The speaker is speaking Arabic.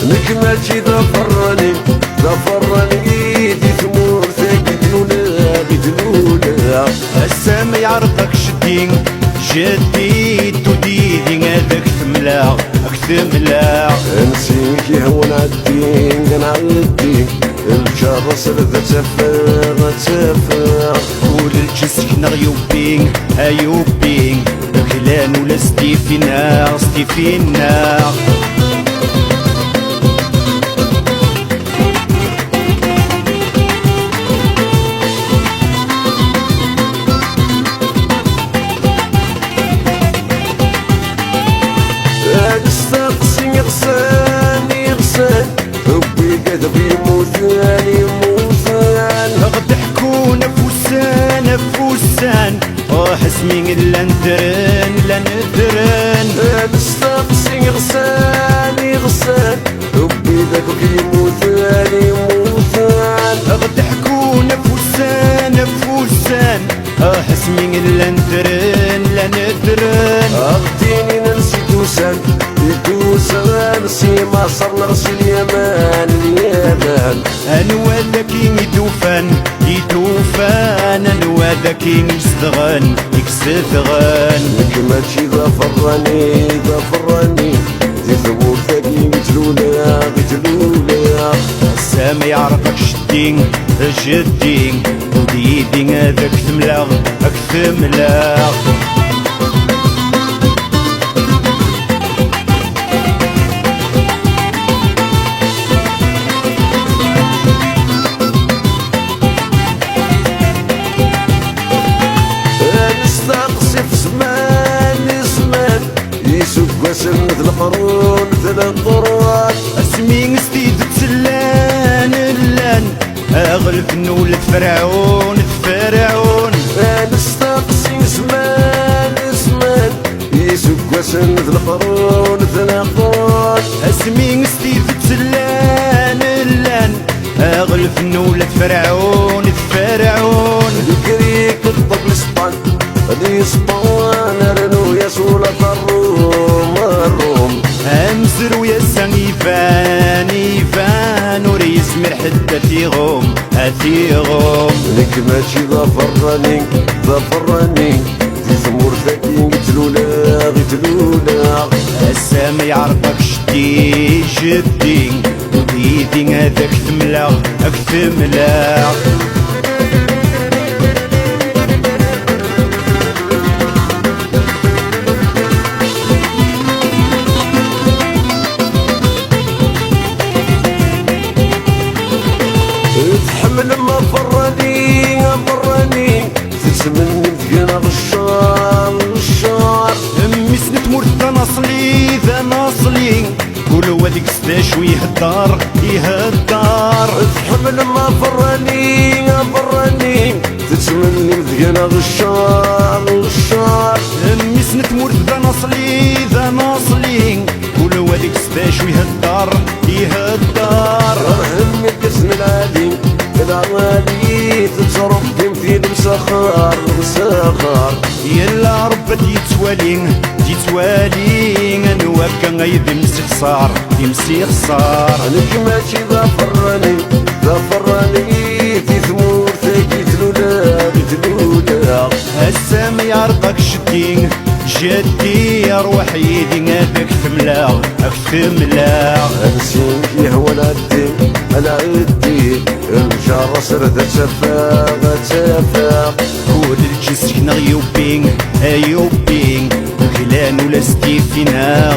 نكماتي ظفرني دي ثمور ثاقي دلولا السما يعرضك شدين جدي توديدي هذاك ثملا نسيك يهون عالدين الجرس رذا تفاغ قول الجسك أيوبين كلان ولا ستيفينا استقسي غسان ربي كذب يموتان غد حكو نفوسان حسمين لا ندرن استقسي غسان ربي ذاك يموتان غد حكو نفوسان حسمين لا ندرن اغتيني ننسي توسان سيما صار نغسل اليمان انوا ذاكي يتوفان انوا ذاكي يستغن لك ماشي ظفرني زي ثبور ثاقي قتلولا السما يعرفك جدين وديدي هذاك ثملاغ واسم مثل قرون اسمين ستيد تسلان اغلب نولد فرعون نستقسي زمان يسوق واسم مثل قرون اسمين ستيد تسلان اغلب نولد فرعون الكريك الطق الاسبان هذي اسبان رنو يسول الروم امزر ويا يفان وريس مرحدة فيهم لك ماشي ظفرني في ثمور ثاقي قتلولا السما يعرفك جدي وديدي هذاك ثملا تحمل ما فراني تسمني متقنا غشار امي سنت مرت ذا ناصلي قولوا هذيك ستاش ويهدار تحمل ما فراني تسمني متقنا غشار امي سنت مرت ذا ناصلي قولوا هذيك ستاش ويهدار همي القسم العالي تتصرف في مسخر يلا ربت يتوالي انواك غيب يمسي خسار لك ماشي ظفرني في ثمور ثاقي دلولا السما يعرضك جدي روح يدي هذاك ثملا نسيك يهوى العدي الجرس رذا تفاغ كل الجسك أيوبين كلان ولا ستيفينا